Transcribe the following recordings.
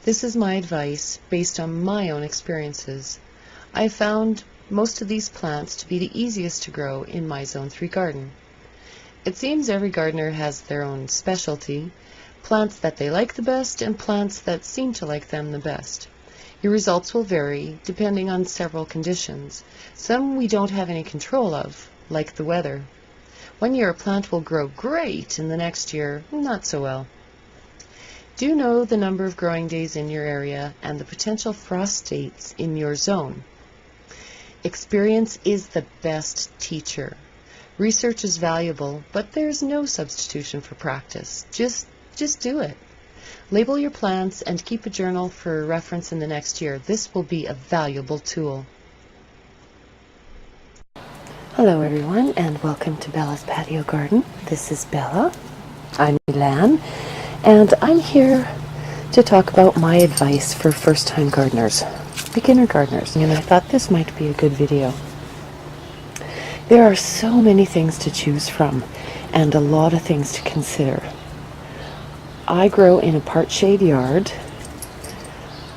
This is my advice based on my own experiences. I found most of these plants to be the easiest to grow in my Zone 3 garden. It seems every gardener has their own specialty, plants that they like the best and plants that seem to like them the best. Your results will vary depending on several conditions. Some we don't have any control of, like the weather. One year a plant will grow great and the next year not so well. Do know the number of growing days in your area and the potential frost dates in your zone. Experience is the best teacher. Research is valuable, but there's no substitution for practice. Just do it. Label your plants and keep a journal for reference in the next year. This will be a valuable tool. Hello everyone, and welcome to Bella's Patio Garden. This is Bella. I'm Milan, and I'm here to talk about my advice for first-time gardeners, beginner gardeners, and I thought this might be a good video. There are so many things to choose from and a lot of things to consider. I grow in a part shade yard.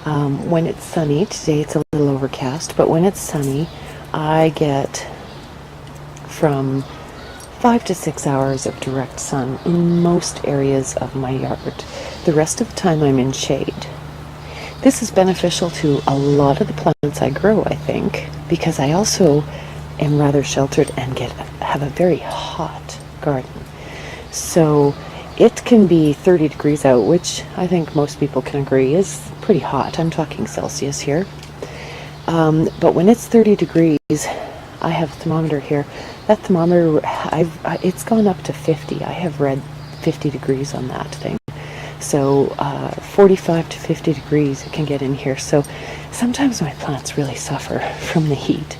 When it's sunny, today it's a little overcast, but when it's sunny I get from 5 to 6 hours of direct sun in most areas of my yard. The rest of the time I'm in shade. This is beneficial to a lot of the plants I grow, I think, because I also am rather sheltered and have a very hot garden. So it can be 30 degrees out, which I think most people can agree is pretty hot. I'm talking Celsius here. But when it's 30 degrees, I have a thermometer here. That thermometer, it's gone up to 50. I have read 50 degrees on that thing. So 45 to 50 degrees it can get in here. So sometimes my plants really suffer from the heat.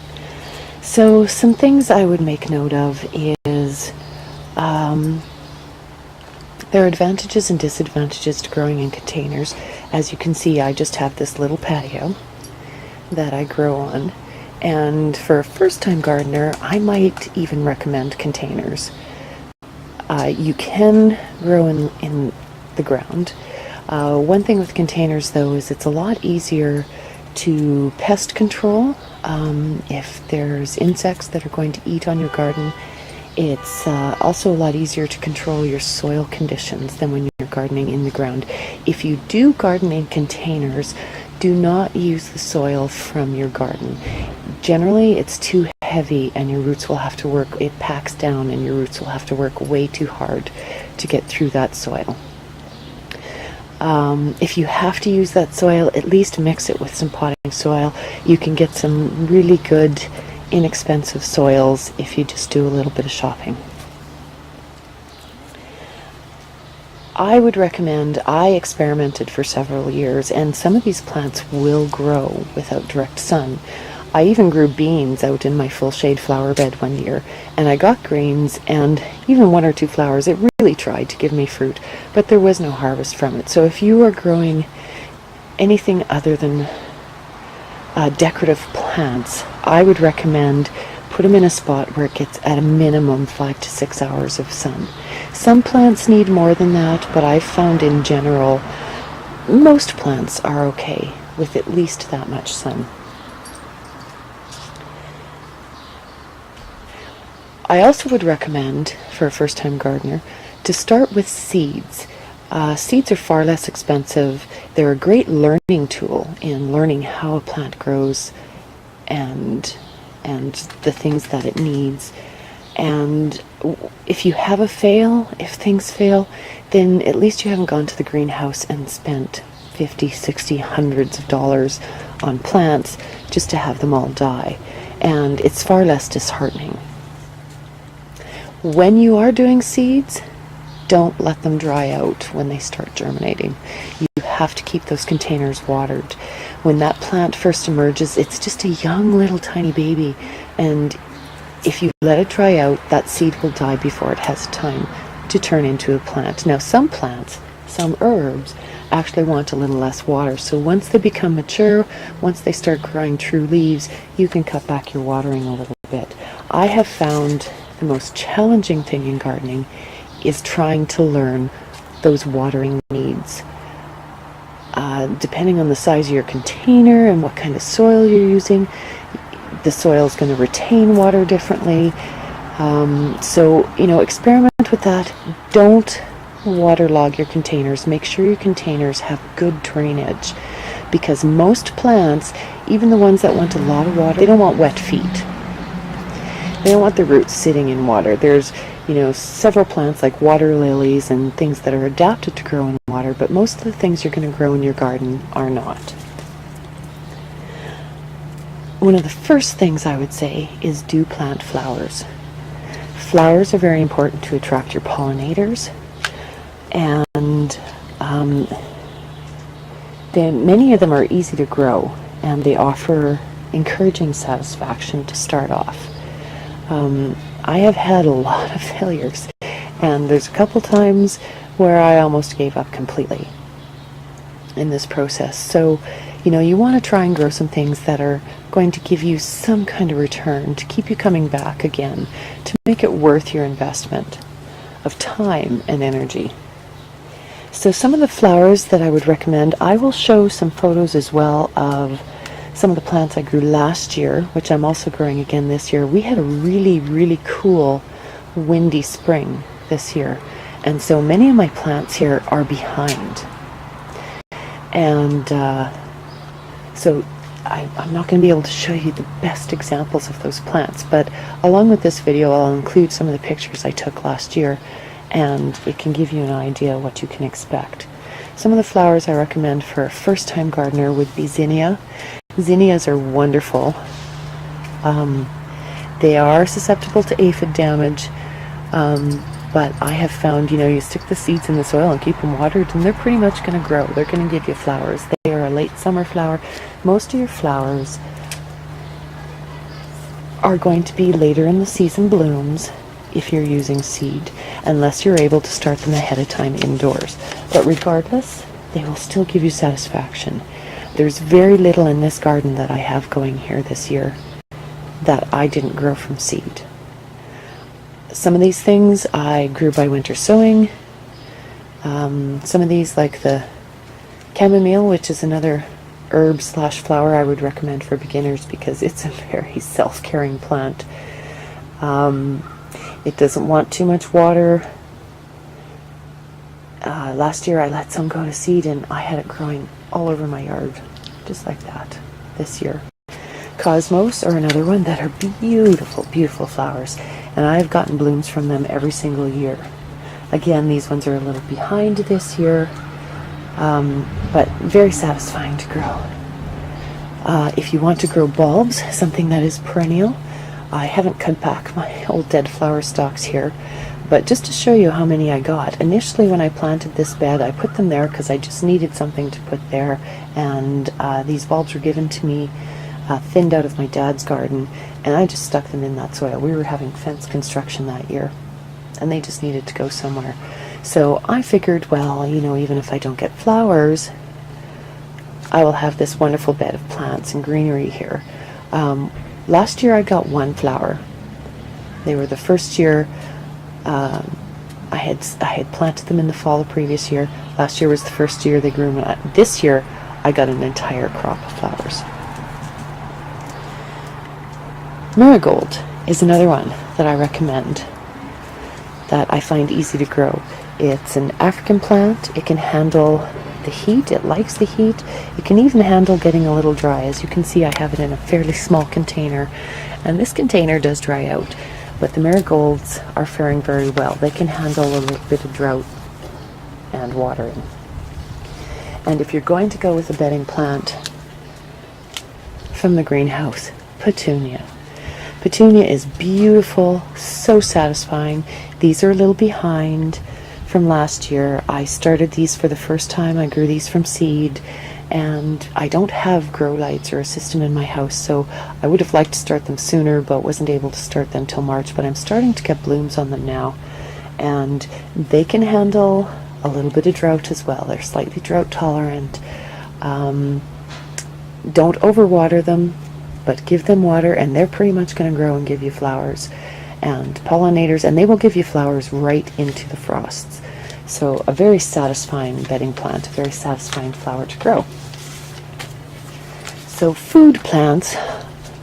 So some things I would make note of is there are advantages and disadvantages to growing in containers. As you can see, I just have this little patio that I grow on. And for a first-time gardener, I might even recommend containers. You can grow in the ground. One thing with containers, though, is it's a lot easier to pest control. If there's insects that are going to eat on your garden, it's also a lot easier to control your soil conditions than when you're gardening in the ground. If you do garden in containers, do not use the soil from your garden. Generally, it's too heavy and your roots will have to work, it packs down and your roots will have to work way too hard to get through that soil. If you have to use that soil, at least mix it with some potting soil. You can get some really good, inexpensive soils if you just do a little bit of shopping. I would recommend, I experimented for several years, and some of these plants will grow without direct sun. I even grew beans out in my full shade flower bed one year, and I got greens and even 1 or 2 flowers. It really tried to give me fruit, but there was no harvest from it. So if you are growing anything other than decorative plants, I would recommend put them in a spot where it gets at a minimum 5 to 6 hours of sun. Some plants need more than that, but I've found in general most plants are okay with at least that much sun. I also would recommend, for a first-time gardener, to start with seeds. Seeds are far less expensive. They're a great learning tool in learning how a plant grows and the things that it needs. And if you have if things fail, then at least you haven't gone to the greenhouse and spent 50, 60, hundreds of dollars on plants just to have them all die. And it's far less disheartening. When you are doing seeds, don't let them dry out when they start germinating. You have to keep those containers watered. When that plant first emerges, it's just a young little tiny baby, and if you let it dry out, that seed will die before it has time to turn into a plant. Now, some plants, some herbs, actually want a little less water, so once they become mature, once they start growing true leaves, you can cut back your watering a little bit. I have found the most challenging thing in gardening is trying to learn those watering needs. Depending on the size of your container and what kind of soil you're using, the soil is going to retain water differently. So, experiment with that. Don't waterlog your containers. Make sure your containers have good drainage, because most plants, even the ones that want a lot of water, they don't want wet feet. They don't want the roots sitting in water. There's, several plants like water lilies and things that are adapted to grow in water, but most of the things you're going to grow in your garden are not. One of the first things I would say is do plant flowers. Flowers are very important to attract your pollinators, and many of them are easy to grow, and they offer encouraging satisfaction to start off. I have had a lot of failures, and there's a couple times where I almost gave up completely in this process. So, you want to try and grow some things that are going to give you some kind of return, to keep you coming back again, to make it worth your investment of time and energy. So some of the flowers that I would recommend, I will show some photos as well of some of the plants I grew last year, which I'm also growing again this year. We had a really, really cool windy spring this year, and so many of my plants here are behind. And so I'm not going to be able to show you the best examples of those plants, but along with this video I'll include some of the pictures I took last year, and it can give you an idea of what you can expect. Some of the flowers I recommend for a first-time gardener would be zinnia. Zinnias are wonderful. They are susceptible to aphid damage, but I have found, you stick the seeds in the soil and keep them watered, and they're pretty much going to grow. They're going to give you flowers. They are a late summer flower. Most of your flowers are going to be later in the season blooms if you're using seed, unless you're able to start them ahead of time indoors. But regardless, they will still give you satisfaction. There's very little in this garden that I have going here this year that I didn't grow from seed. Some of these things I grew by winter sowing. Some of these, like the chamomile, which is another herb/flower I would recommend for beginners because it's a very self-caring plant. It doesn't want too much water. Last year I let some go to seed, and I had it growing all over my yard, just like that, this year. Cosmos are another one that are beautiful, beautiful flowers, and I've gotten blooms from them every single year. Again, these ones are a little behind this year, but very satisfying to grow. If you want to grow bulbs, something that is perennial, I haven't cut back my old dead flower stalks here, but just to show you how many I got. Initially when I planted this bed, I put them there because I just needed something to put there, and these bulbs were given to me thinned out of my dad's garden, and I just stuck them in that soil. We were having fence construction that year, and they just needed to go somewhere. So I figured, well, even if I don't get flowers, I will have this wonderful bed of plants and greenery here. Last year I got one flower. They were the first year. I had planted them in the fall the previous year. Last year was the first year they grew. This year I got an entire crop of flowers. Marigold is another one that I recommend that I find easy to grow. It's an African plant. It can handle the heat. It likes the heat. It can even handle getting a little dry. As you can see, I have it in a fairly small container, and this container does dry out, but the marigolds are faring very well. They can handle a little bit of drought and watering. And if you're going to go with a bedding plant from the greenhouse, Petunia. Petunia is beautiful, so satisfying. These are a little behind from last year. I started these for the first time. I grew these from seed, and I don't have grow lights or a system in my house, so I would have liked to start them sooner, but wasn't able to start them till March. But I'm starting to get blooms on them now, and they can handle a little bit of drought as well. They're slightly drought tolerant. Don't overwater them, but give them water, and they're pretty much going to grow and give you flowers and pollinators, and they will give you flowers right into the frosts. So a very satisfying bedding plant, a very satisfying flower to grow. So food plants,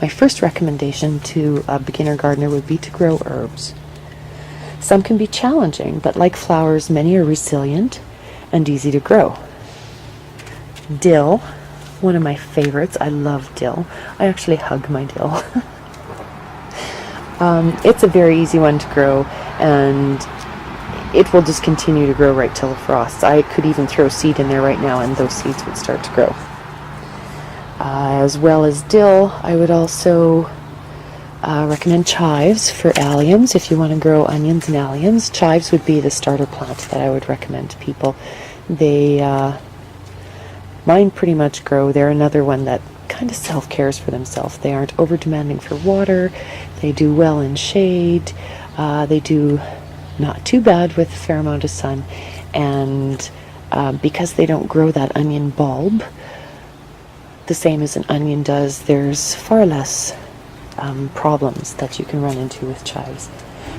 my first recommendation to a beginner gardener would be to grow herbs. Some can be challenging, but like flowers, many are resilient and easy to grow. Dill, one of my favorites. I love dill. I actually hug my dill. It's a very easy one to grow, and it will just continue to grow right till the frosts. I could even throw seed in there right now and those seeds would start to grow. As well as dill, I would also recommend chives for alliums. If you want to grow onions and alliums, chives would be the starter plant that I would recommend to people. Mine pretty much grow. They're another one that kind of self-cares for themselves. They aren't over-demanding for water. They do well in shade. They do not too bad with a fair amount of sun. And because they don't grow that onion bulb the same as an onion does, there's far less problems that you can run into with chives.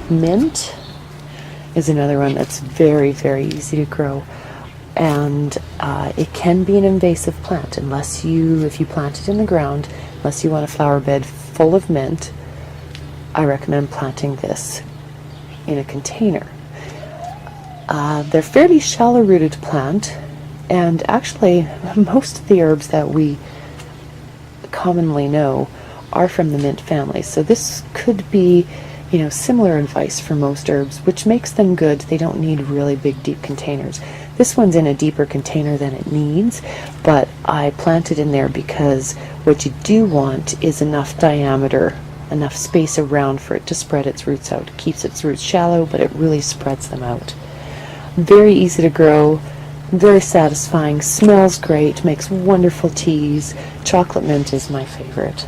Mint is another one that's very, very easy to grow. And it can be an invasive plant if you plant it in the ground, unless you want a flower bed full of mint. I recommend planting this in a container. They're fairly shallow rooted plant, and actually most of the herbs that we commonly know are from the mint family. So this could be, similar advice for most herbs, which makes them good. They don't need really big, deep containers. This one's in a deeper container than it needs, but I planted in there because what you do want is enough diameter, enough space around for it to spread its roots out. It keeps its roots shallow, but it really spreads them out. Very easy to grow, very satisfying, smells great, makes wonderful teas. Chocolate mint is my favorite.